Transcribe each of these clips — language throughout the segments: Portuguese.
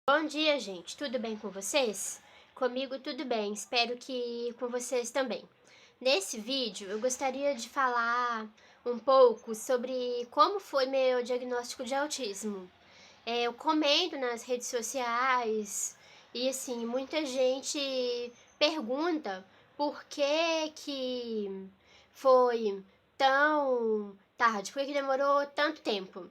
Bom dia, gente. Tudo bem com vocês? Comigo tudo bem, espero que com vocês também. Nesse vídeo, eu gostaria de falar um pouco sobre como foi meu diagnóstico de autismo. Eu comento nas redes sociais e, assim, muita gente pergunta por que foi tão tarde, por que demorou tanto tempo.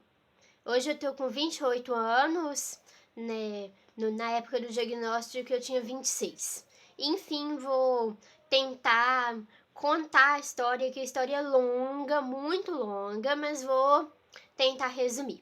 Hoje eu tô com 28 anos, né? Na época do diagnóstico eu tinha 26. Enfim, vou tentar contar a história, que a história é longa, muito longa, mas vou tentar resumir.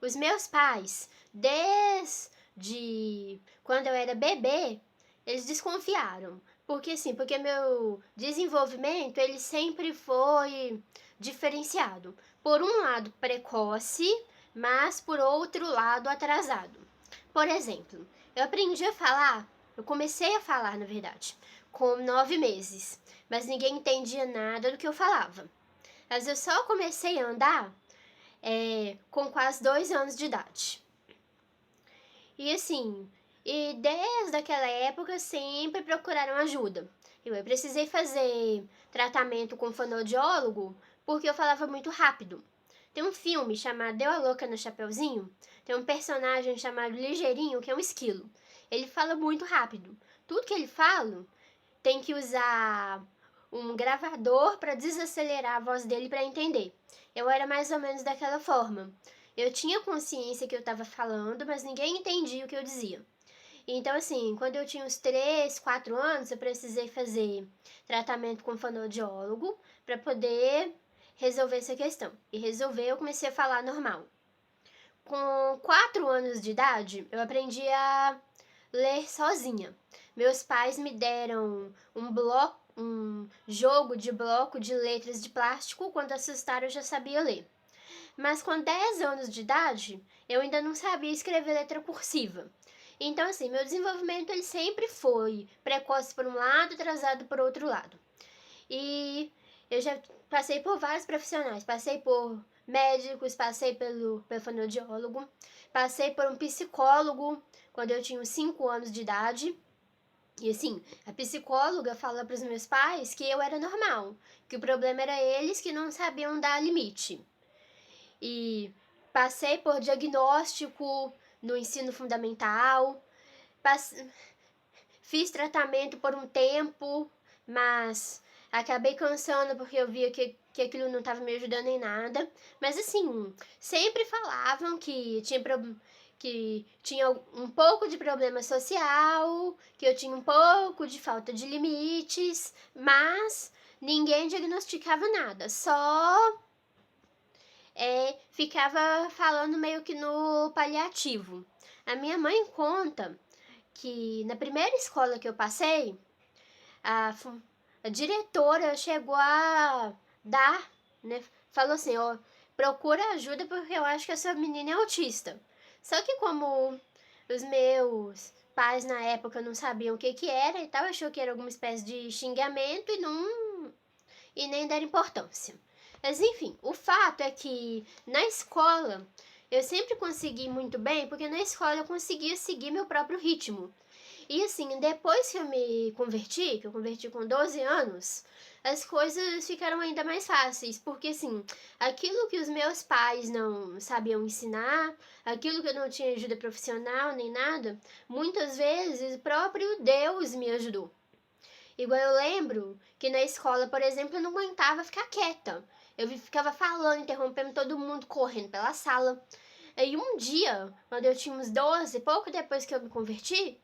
Os meus pais, desde quando eu era bebê, eles desconfiaram. Porque meu desenvolvimento, ele sempre foi diferenciado. Por um lado, precoce, mas por outro lado, atrasado. Por exemplo, eu comecei a falar, na verdade, com 9 meses, mas ninguém entendia nada do que eu falava. Mas eu só comecei a andar com quase 2 anos de idade. E assim, desde aquela época sempre procuraram ajuda. Eu precisei fazer tratamento com fonoaudiólogo porque eu falava muito rápido. Tem um filme chamado Deu a Louca no Chapeuzinho, tem um personagem chamado Ligeirinho, que é um esquilo. Ele fala muito rápido. Tudo que ele fala tem que usar um gravador para desacelerar a voz dele para entender. Eu era mais ou menos daquela forma. Eu tinha consciência que eu estava falando, mas ninguém entendia o que eu dizia. Então, assim, quando eu tinha uns 3, 4 anos, eu precisei fazer tratamento com fonoaudiólogo para poder resolver essa questão. E resolver, eu comecei a falar normal. Com 4 anos de idade, eu aprendi a ler sozinha. Meus pais me deram um jogo de bloco de letras de plástico. Quando assustaram, eu já sabia ler. Mas com 10 anos de idade, eu ainda não sabia escrever letra cursiva. Então, assim, meu desenvolvimento ele sempre foi precoce por um lado, atrasado por outro lado. E eu já passei por vários profissionais, passei por médicos, passei pelo fonoaudiólogo, passei por um psicólogo quando eu tinha uns 5 anos de idade. E assim, a psicóloga fala para os meus pais que eu era normal, que o problema era eles que não sabiam dar limite. E passei por diagnóstico no ensino fundamental, fiz tratamento por um tempo, mas acabei cansando porque eu via que aquilo não estava me ajudando em nada. Mas assim, sempre falavam que tinha um pouco de problema social, que eu tinha um pouco de falta de limites, mas ninguém diagnosticava nada, só ficava falando meio que no paliativo. A minha mãe conta que na primeira escola que eu passei, a, a diretora chegou a dar, né, falou assim, ó, procura ajuda porque eu acho que essa menina é autista. Só que como os meus pais na época não sabiam o que era e tal, achou que era alguma espécie de xingamento e nem deram importância. Mas enfim, o fato é que na escola eu sempre consegui muito bem, porque na escola eu conseguia seguir meu próprio ritmo. E assim, depois que eu converti com 12 anos, as coisas ficaram ainda mais fáceis, porque assim, aquilo que os meus pais não sabiam ensinar, aquilo que eu não tinha ajuda profissional nem nada, muitas vezes o próprio Deus me ajudou. Igual eu lembro que na escola, por exemplo, eu não aguentava ficar quieta. Eu ficava falando, interrompendo todo mundo, correndo pela sala. Aí um dia, quando eu tinha uns 12, pouco depois que eu me converti,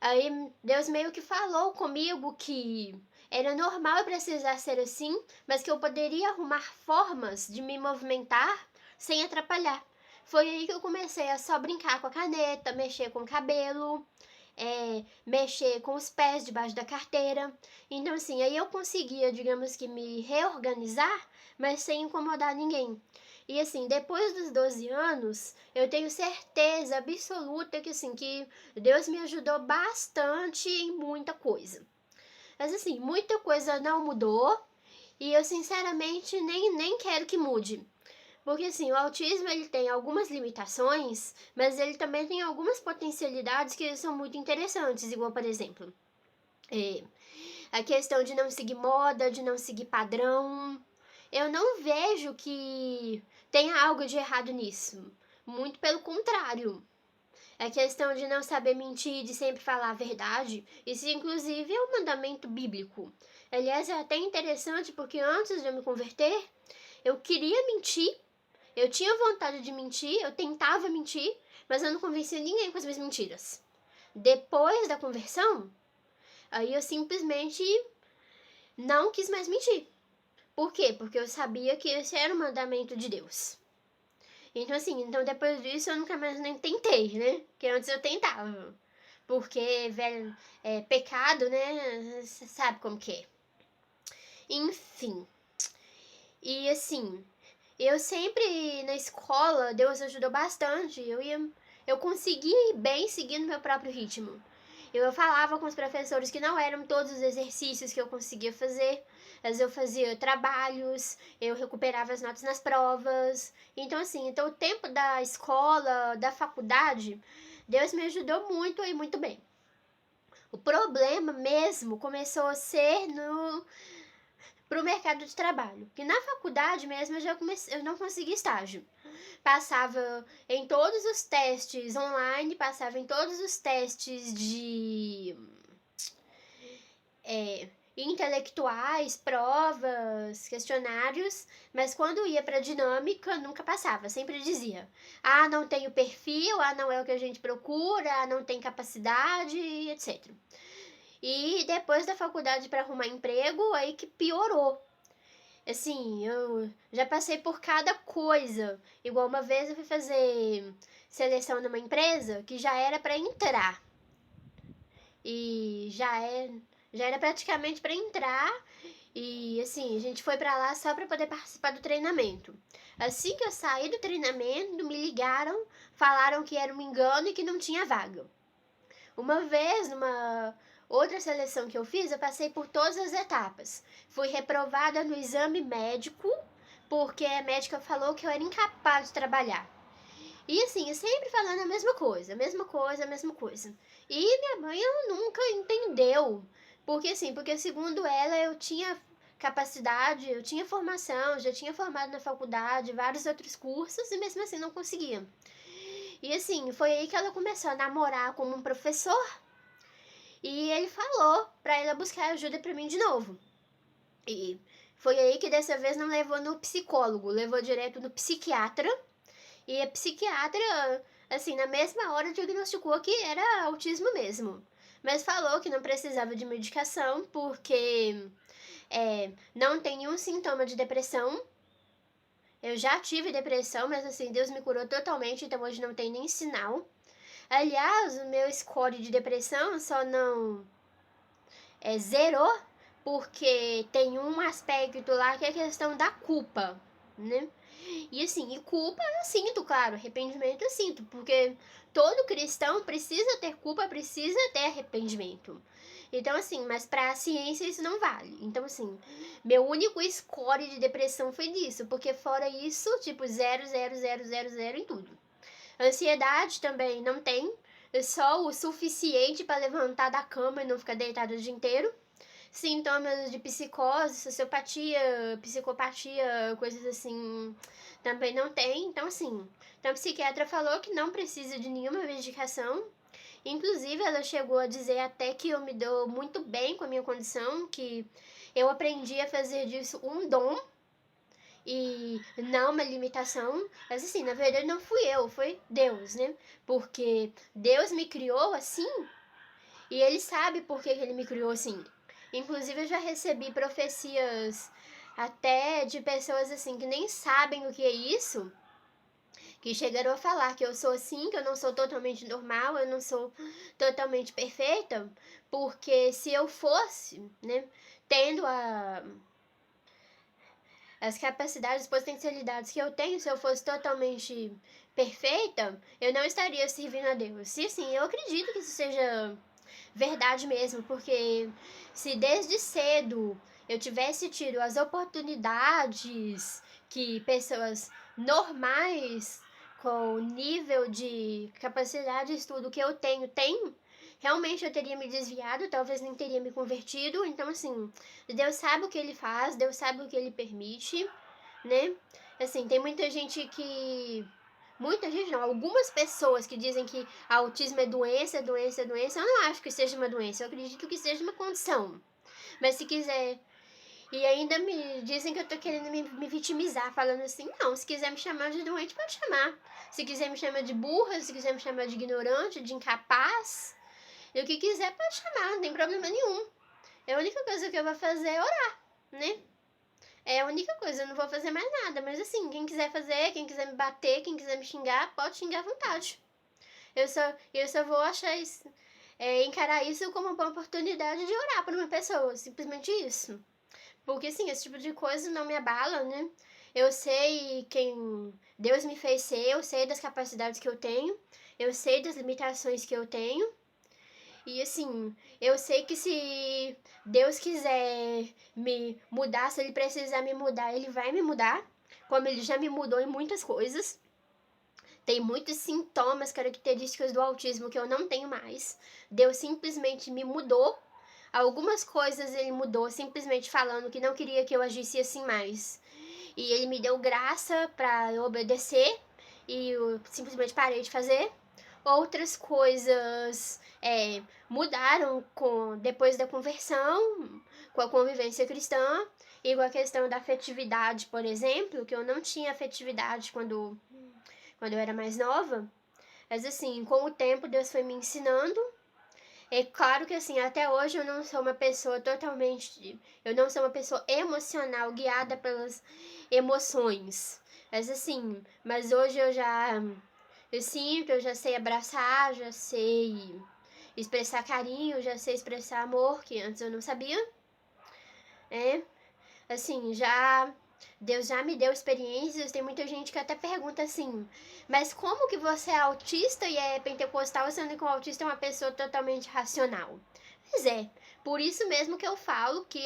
aí Deus meio que falou comigo que era normal eu precisar ser assim, mas que eu poderia arrumar formas de me movimentar sem atrapalhar. Foi aí que eu comecei a só brincar com a caneta, mexer com o cabelo, mexer com os pés debaixo da carteira. Então, assim, aí eu conseguia, digamos que, me reorganizar, mas sem incomodar ninguém. E assim, depois dos 12 anos, eu tenho certeza absoluta que assim, que Deus me ajudou bastante em muita coisa. Mas assim, muita coisa não mudou e eu sinceramente nem quero que mude. Porque assim, o autismo ele tem algumas limitações, mas ele também tem algumas potencialidades que são muito interessantes, igual, por exemplo, eh, a questão de não seguir moda, de não seguir padrão. Eu não vejo que tenha algo de errado nisso. Muito pelo contrário. A questão de não saber mentir, de sempre falar a verdade, isso inclusive é um mandamento bíblico. Aliás, é até interessante porque antes de eu me converter, eu queria mentir, eu tinha vontade de mentir, eu tentava mentir, mas eu não convencia ninguém com as minhas mentiras. Depois da conversão, aí eu simplesmente não quis mais mentir. Por quê? Porque eu sabia que esse era o mandamento de Deus. Então, assim, então depois disso eu nunca mais nem tentei, né? Que antes eu tentava. Porque, velho, pecado, né? Você sabe como que é. Enfim. E assim, eu sempre na escola, Deus ajudou bastante. Eu consegui ir bem seguindo meu próprio ritmo. Eu falava com os professores que não eram todos os exercícios que eu conseguia fazer, mas eu fazia trabalhos, eu recuperava as notas nas provas. Então, assim, então o tempo da escola, da faculdade, Deus me ajudou muito e muito bem. O problema mesmo começou a ser pro mercado de trabalho. Que na faculdade mesmo eu não consegui estágio. Passava em todos os testes online, passava em todos os testes de intelectuais, provas, questionários, mas quando ia para dinâmica nunca passava, sempre dizia: "Ah, não tenho perfil, ah, não é o que a gente procura, ah, não tem capacidade", etc. E depois da faculdade para arrumar emprego, aí que piorou. Assim, eu já passei por cada coisa. Igual uma vez eu fui fazer seleção numa empresa que já era para entrar. E já era praticamente para entrar. E assim, a gente foi para lá só para poder participar do treinamento. Assim que eu saí do treinamento, me ligaram, falaram que era um engano e que não tinha vaga. Uma vez, numa outra seleção que eu fiz, eu passei por todas as etapas. Fui reprovada no exame médico, porque a médica falou que eu era incapaz de trabalhar. E assim, sempre falando a mesma coisa, a mesma coisa, a mesma coisa. E minha mãe, ela nunca entendeu. Porque segundo ela, eu tinha capacidade, eu tinha formação, já tinha formado na faculdade, vários outros cursos, e mesmo assim não conseguia. E assim, foi aí que ela começou a namorar com um professor e ele falou pra ela buscar ajuda pra mim de novo. E foi aí que dessa vez não levou no psicólogo, levou direto no psiquiatra. E a psiquiatra, assim, na mesma hora diagnosticou que era autismo mesmo. Mas falou que não precisava de medicação porque não tem nenhum sintoma de depressão. Eu já tive depressão, mas assim, Deus me curou totalmente, então hoje não tem nem sinal. Aliás, o meu score de depressão só não zerou porque tem um aspecto lá que é a questão da culpa, né? E assim, e culpa eu sinto, claro, arrependimento eu sinto, porque todo cristão precisa ter culpa, precisa ter arrependimento. Então, assim, mas pra ciência isso não vale. Então, assim, meu único score de depressão foi disso, porque fora isso, tipo, 0, 0, 0, 0, 0 em tudo. Ansiedade também não tem, é só o suficiente para levantar da cama e não ficar deitado o dia inteiro. Sintomas de psicose, sociopatia, psicopatia, coisas assim, também não tem. Então, assim, então a psiquiatra falou que não precisa de nenhuma medicação. Inclusive, ela chegou a dizer até que eu me dou muito bem com a minha condição, que eu aprendi a fazer disso um dom e não uma limitação. Mas assim, na verdade não fui eu, foi Deus, né? Porque Deus me criou assim e Ele sabe por que Ele me criou assim. Inclusive eu já recebi profecias até de pessoas assim que nem sabem o que é isso, que chegaram a falar que eu sou assim, que eu não sou totalmente normal, eu não sou totalmente perfeita, porque se eu fosse, né, tendo as capacidades, potencialidades que eu tenho, se eu fosse totalmente perfeita, eu não estaria servindo a Deus. E assim, eu acredito que isso seja verdade mesmo, porque se desde cedo eu tivesse tido as oportunidades que pessoas normais, com o nível de capacidade de estudo que eu tenho, realmente eu teria me desviado, talvez nem teria me convertido. Então, assim, Deus sabe o que ele faz, Deus sabe o que ele permite, né? Assim, tem muita gente que... Muita gente não, algumas pessoas que dizem que autismo é doença, doença, doença. Eu não acho que seja uma doença, eu acredito que seja uma condição. Mas se quiser... E ainda me dizem que eu tô querendo me vitimizar, falando assim, não, se quiser me chamar de doente, pode chamar. Se quiser me chamar de burra, se quiser me chamar de ignorante, de incapaz, e o que quiser pode chamar, não tem problema nenhum. A única coisa que eu vou fazer é orar, né? É a única coisa, eu não vou fazer mais nada. Mas assim, quem quiser fazer, quem quiser me bater, quem quiser me xingar, pode xingar à vontade. Eu só vou achar isso, encarar isso como uma oportunidade de orar por uma pessoa, simplesmente isso. Porque assim, esse tipo de coisa não me abala, né? Eu sei quem Deus me fez ser, eu sei das capacidades que eu tenho, eu sei das limitações que eu tenho. E assim, eu sei que se Deus quiser me mudar, se ele precisar me mudar, ele vai me mudar, como ele já me mudou em muitas coisas. Tem muitos sintomas, características do autismo que eu não tenho mais. Deus simplesmente me mudou. Algumas coisas ele mudou, simplesmente falando que não queria que eu agisse assim mais. E ele me deu graça pra eu obedecer, e eu simplesmente parei de fazer. Outras coisas mudaram depois da conversão, com a convivência cristã, e com a questão da afetividade, por exemplo, que eu não tinha afetividade quando eu era mais nova. Mas assim, com o tempo Deus foi me ensinando. É claro que assim, até hoje eu não sou uma pessoa totalmente... Eu não sou uma pessoa emocional, guiada pelas emoções. Mas hoje eu sinto, eu já sei abraçar, já sei expressar carinho, já sei expressar amor, que antes eu não sabia. Assim, Deus já me deu experiências. Tem muita gente que até pergunta assim, mas como que você é autista e é pentecostal, sendo que o autista é uma pessoa totalmente racional? Pois é, por isso mesmo que eu falo que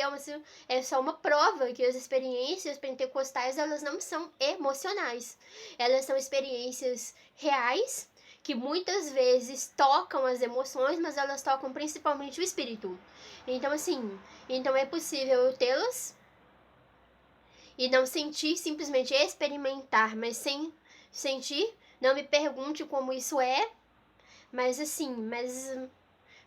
é só uma prova que as experiências pentecostais, elas não são emocionais. Elas são experiências reais, que muitas vezes tocam as emoções, mas elas tocam principalmente o espírito. Então, assim, é possível eu tê-las e não sentir, simplesmente experimentar, mas sem sentir. Não me pergunte como isso é, mas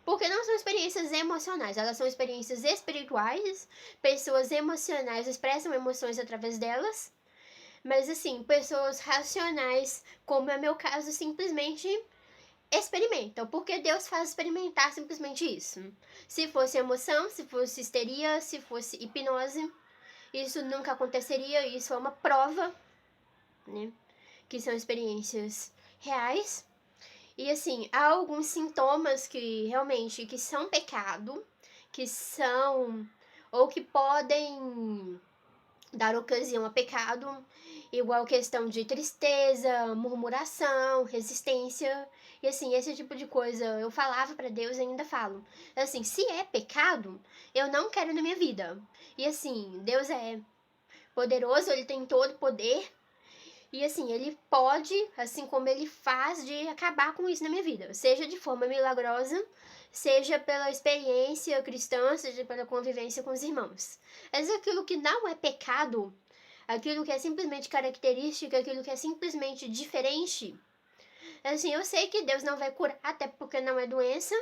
porque não são experiências emocionais, elas são experiências espirituais. Pessoas emocionais expressam emoções através delas, mas assim, pessoas racionais, como é meu caso, simplesmente experimentam, porque Deus faz experimentar simplesmente isso. Se fosse emoção, se fosse histeria, se fosse hipnose, isso nunca aconteceria. Isso é uma prova, né, que são experiências reais. E assim, há alguns sintomas que realmente que são pecado, que são ou que podem dar ocasião a pecado, igual questão de tristeza, murmuração, resistência. E assim, esse tipo de coisa eu falava pra Deus e ainda falo. Assim, se é pecado, eu não quero na minha vida. E assim, Deus é poderoso, ele tem todo o poder. E assim, ele pode, assim como ele faz, de acabar com isso na minha vida. Seja de forma milagrosa, seja pela experiência cristã, seja pela convivência com os irmãos. Mas aquilo que não é pecado, aquilo que é simplesmente característica, aquilo que é simplesmente diferente, assim, eu sei que Deus não vai curar, até porque não é doença.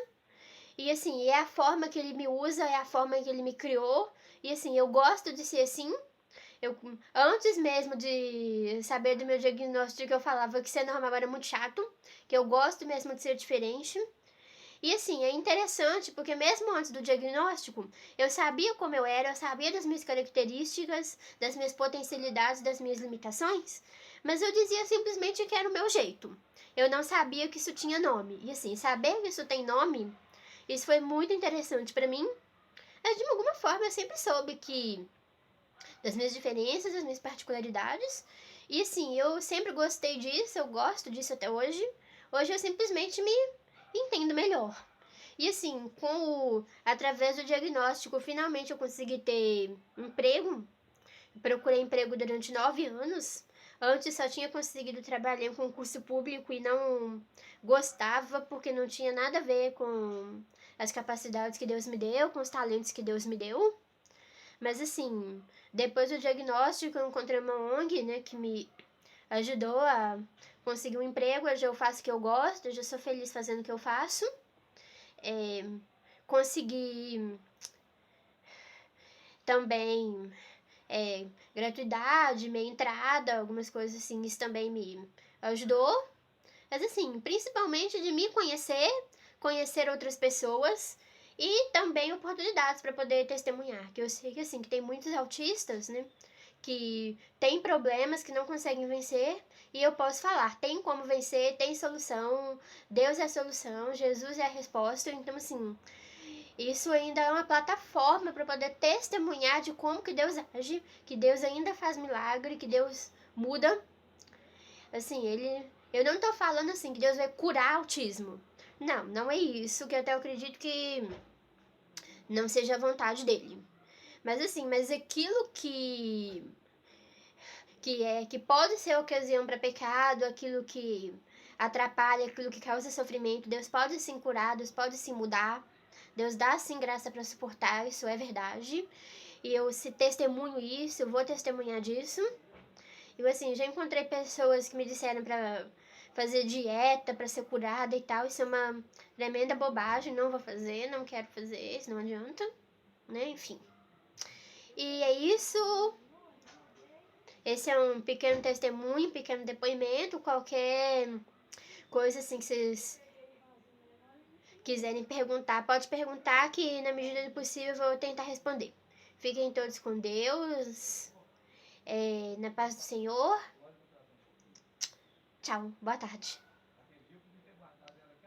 E assim, é a forma que ele me usa, é a forma que ele me criou. E assim, eu gosto de ser assim. Antes mesmo de saber do meu diagnóstico, eu falava que ser normal era muito chato, que eu gosto mesmo de ser diferente. E assim, é interessante porque mesmo antes do diagnóstico, eu sabia como eu era, eu sabia das minhas características, das minhas potencialidades, das minhas limitações, mas eu dizia simplesmente que era o meu jeito. Eu não sabia que isso tinha nome. E assim, saber que isso tem nome, isso foi muito interessante pra mim. Mas de alguma forma eu sempre soube que das minhas diferenças, das minhas particularidades. E assim, eu sempre gostei disso, eu gosto disso até hoje. Hoje eu simplesmente me entendo melhor. E assim, através do diagnóstico, finalmente eu consegui ter emprego. procurei emprego durante 9 anos. Antes só tinha conseguido trabalhar em concurso público e não gostava porque não tinha nada a ver com as capacidades que Deus me deu, com os talentos que Deus me deu. Mas assim, depois do diagnóstico eu encontrei uma ONG, né, que me ajudou a conseguir um emprego. Hoje eu faço o que eu gosto, hoje eu sou feliz fazendo o que eu faço. Consegui também gratuidade, meia entrada, algumas coisas assim, isso também me ajudou. Mas assim, principalmente de me conhecer outras pessoas e também oportunidades para poder testemunhar, que eu sei que assim, que tem muitos autistas, né, que tem problemas que não conseguem vencer, e eu posso falar, tem como vencer, tem solução, Deus é a solução, Jesus é a resposta. Então assim, isso ainda é uma plataforma para poder testemunhar de como que Deus age, que Deus ainda faz milagre, que Deus muda. Assim, eu não tô falando assim que Deus vai curar autismo. Não, não é isso, que eu até acredito que não seja a vontade dele. Mas assim, mas aquilo que pode ser ocasião para pecado, aquilo que atrapalha, aquilo que causa sofrimento, Deus pode sim curar, Deus pode sim mudar. Deus dá sim graça para suportar, isso é verdade. E eu se testemunho isso, eu vou testemunhar disso. E assim, já encontrei pessoas que me disseram para fazer dieta para ser curada e tal. Isso é uma tremenda bobagem, não vou fazer, não quero fazer, isso não adianta, né? Enfim. E é isso. Esse é um pequeno testemunho, pequeno depoimento. Qualquer coisa assim que vocês quiserem perguntar, pode perguntar, que na medida do possível eu vou tentar responder. Fiquem todos com Deus, na paz do Senhor. Tchau, boa tarde.